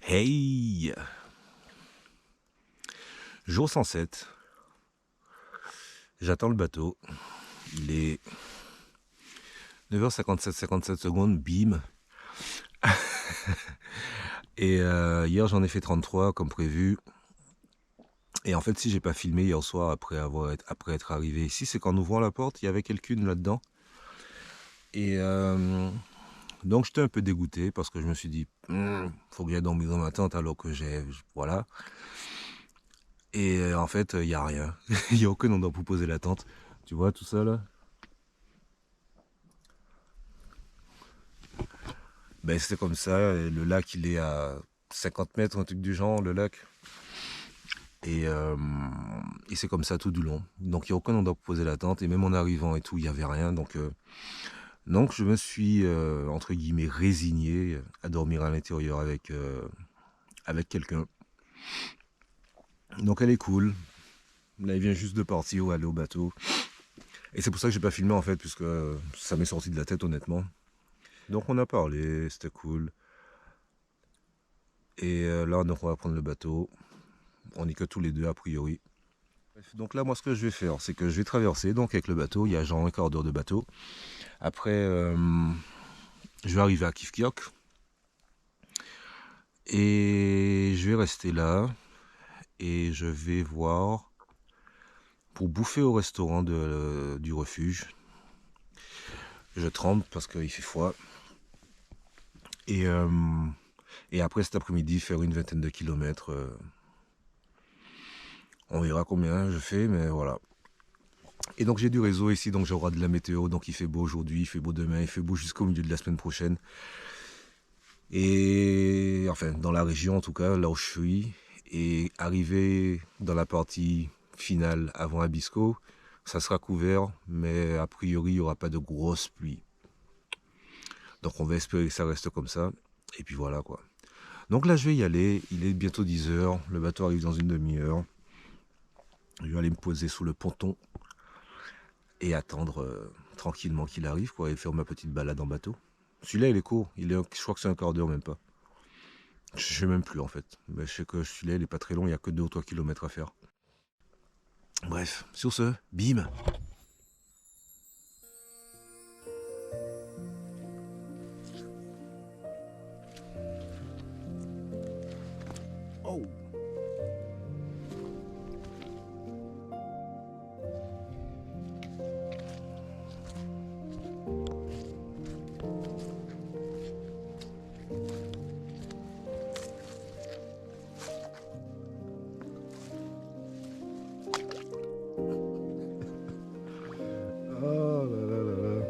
Hey! Jour 107. J'attends le bateau. Il est 9h57, 57 secondes, bim. Et hier j'en ai fait 33 comme prévu. Et en fait, si j'ai pas filmé hier soir après être arrivé ici, c'est qu'en ouvrant la porte, il y avait quelqu'un là-dedans. Et donc j'étais un peu dégoûté parce que je me suis dit, faut que j'aille dormir dans ma tente alors que voilà. Et en fait, il n'y a rien. Il n'y a aucun endroit pour poser la tente. Tu vois tout ça là? Ben c'est comme ça. Et le lac, il est à 50 mètres, un truc du genre, le lac. Et c'est comme ça tout du long. Donc il n'y a aucun endroit pour poser la tente. Et même en arrivant et tout, il n'y avait rien. Donc je me suis, entre guillemets, résigné à dormir à l'intérieur avec quelqu'un. Donc elle est cool. Là, il vient juste de partir ou aller au bateau. Et c'est pour ça que j'ai pas filmé en fait, puisque ça m'est sorti de la tête honnêtement. Donc on a parlé, c'était cool. Et là, on va prendre le bateau. On n'est que tous les deux a priori. Bref, donc là, moi, ce que je vais faire, c'est que je vais traverser donc avec le bateau. Il y a genre un quart d'heure de bateau. Après, je vais arriver à Kifkiok. Et je vais rester là. Et je vais voir pour bouffer au restaurant du refuge. Je tremble parce qu'il fait froid. Et après cet après-midi, faire une vingtaine de kilomètres. On verra combien je fais, mais voilà. Et donc j'ai du réseau ici, donc j'aurai de la météo. Donc il fait beau aujourd'hui, il fait beau demain, il fait beau jusqu'au milieu de la semaine prochaine. Et enfin, dans la région en tout cas, là où je suis. Et arrivé dans la partie finale avant Abisko, ça sera couvert, mais a priori il n'y aura pas de grosses pluies. Donc on va espérer que ça reste comme ça. Et puis voilà quoi. Donc là je vais y aller, il est bientôt 10h, le bateau arrive dans une demi-heure. Je vais aller me poser sous le ponton et attendre tranquillement qu'il arrive quoi, et faire ma petite balade en bateau. Celui-là il est court, je crois que c'est un quart d'heure même pas. Je sais même plus en fait. Mais je sais que celui-là il est pas très long, il n'y a que 2 ou 3 kilomètres à faire. Bref, sur ce, bim. Oh. Oh là là là là.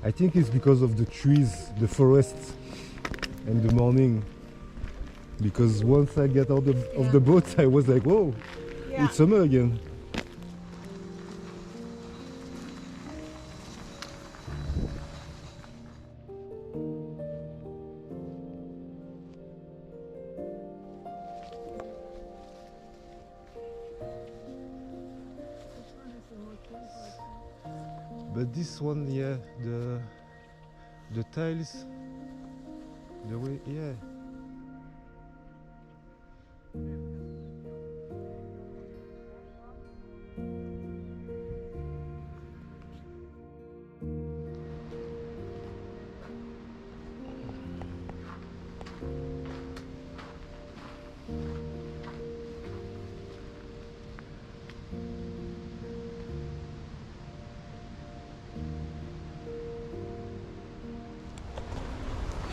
I think it's because of the trees, the forest, and the morning. Because once I get out of the boat, I was like, whoa, it's summer again. But this one, yeah, the tiles, the way, yeah.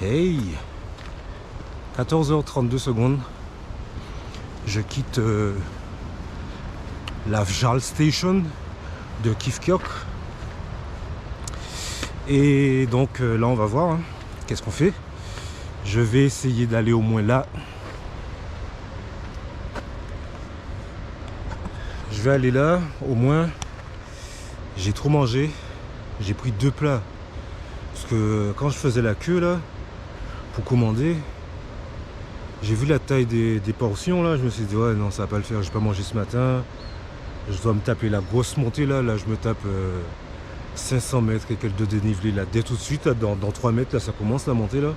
Hey, 14h32 secondes. Je quitte la Vjal Station de Kifkjok. Et donc là on va voir hein, qu'est-ce qu'on fait. Je vais essayer d'aller au moins là. Je vais aller là, au moins. J'ai trop mangé. J'ai pris 2 plats. Parce que quand je faisais la queue là, pour commander, j'ai vu la taille des portions là. Je me suis dit ouais non ça va pas le faire, j'ai pas mangé ce matin. Je dois me taper la grosse montée là. Là je me tape 500 mètres et quelques de dénivelé là. Dès tout de suite, là, dans 3 mètres là ça commence la montée là.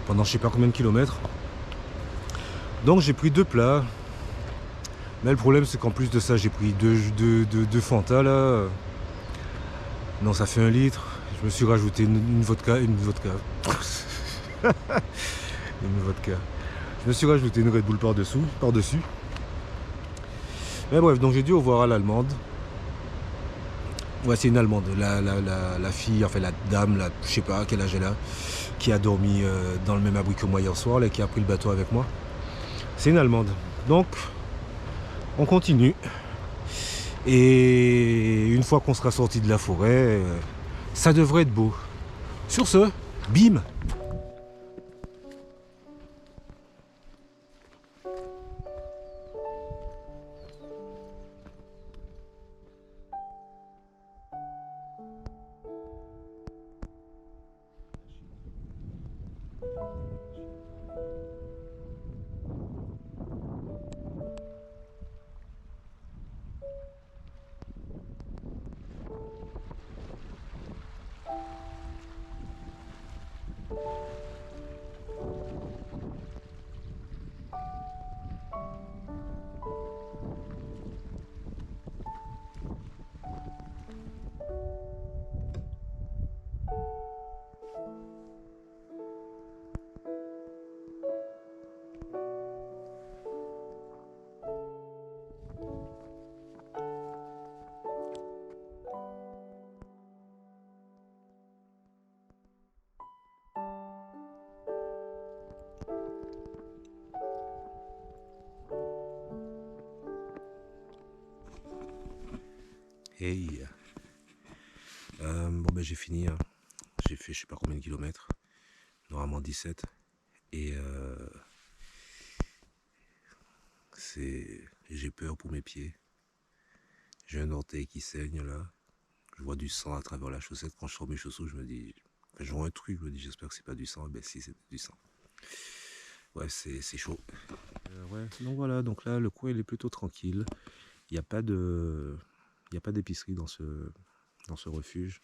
Pendant je sais pas combien de kilomètres. Donc j'ai pris 2 plats. Mais le problème c'est qu'en plus de ça j'ai pris deux Fanta là. Non ça fait 1 litre. Je me suis rajouté une vodka. Une vodka. Je me suis rajouté une Red Bull par-dessus. Mais bref, donc j'ai dû au revoir à l'allemande. Ouais, c'est une allemande. La fille, enfin la dame, là, je sais pas quel âge elle a, qui a dormi dans le même abri que moi hier soir, là, qui a pris le bateau avec moi. C'est une allemande. Donc, on continue. Et une fois qu'on sera sorti de la forêt, ça devrait être beau. Sur ce, bim! Hey, bon ben j'ai fini, hein. J'ai fait je sais pas combien de kilomètres, normalement 17, et j'ai peur pour mes pieds. J'ai un orteil qui saigne là, je vois du sang à travers la chaussette. Quand je sors mes chaussons je me dis, enfin, je vois un truc, je me dis j'espère que c'est pas du sang. Ben si, c'est du sang. Ouais, c'est chaud. Ouais, donc voilà, donc là le coin il est plutôt tranquille. Il n'y a pas d'épicerie dans ce refuge.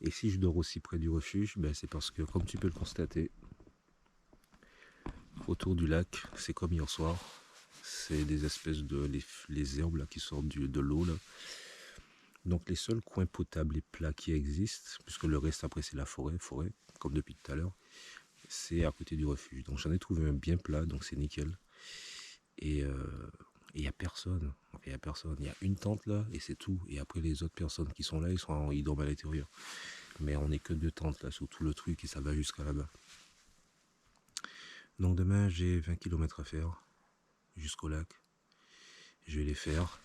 Et si je dors aussi près du refuge, ben c'est parce que, comme tu peux le constater, autour du lac, c'est comme hier soir, c'est des espèces de les herbes là, qui sortent de l'eau là. Donc les seuls coins potables et plats qui existent, puisque le reste après c'est la forêt, comme depuis tout à l'heure, c'est à côté du refuge. Donc j'en ai trouvé un bien plat, donc c'est nickel. Et il n'y a personne. Il y a une tente là et c'est tout. Et après les autres personnes qui sont là, ils dorment à l'intérieur. Mais on n'est que 2 tentes là sur tout le truc et ça va jusqu'à là-bas. Donc demain j'ai 20 km à faire jusqu'au lac. Je vais les faire.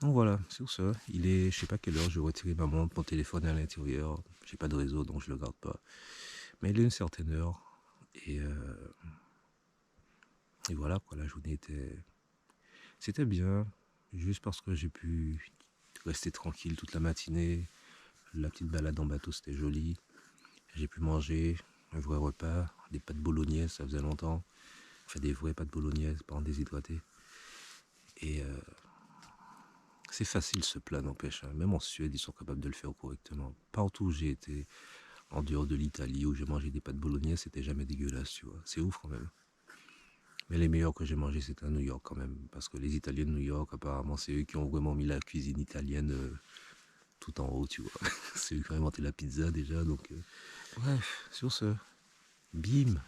Donc voilà, sur ce, il est, je sais pas quelle heure, je vais retirer ma montre, mon téléphone est à l'intérieur, j'ai pas de réseau donc je le garde pas. Mais il est une certaine heure et, euh, et voilà quoi, la journée c'était bien, juste parce que j'ai pu rester tranquille toute la matinée, la petite balade en bateau c'était joli, j'ai pu manger un vrai repas, des pâtes bolognaises, ça faisait longtemps, enfin des vraies pâtes bolognaises, pas en déshydraté. Et c'est facile ce plat, n'empêche. Hein. Même en Suède, ils sont capables de le faire correctement. Partout où j'ai été, en dehors de l'Italie, où j'ai mangé des pâtes bolognaises, c'était jamais dégueulasse, tu vois. C'est ouf quand même. Mais les meilleurs que j'ai mangés, c'était à New York quand même. Parce que les Italiens de New York, apparemment, c'est eux qui ont vraiment mis la cuisine italienne tout en haut, tu vois. C'est eux qui ont inventé la pizza déjà, donc... Bref, sur ce, bim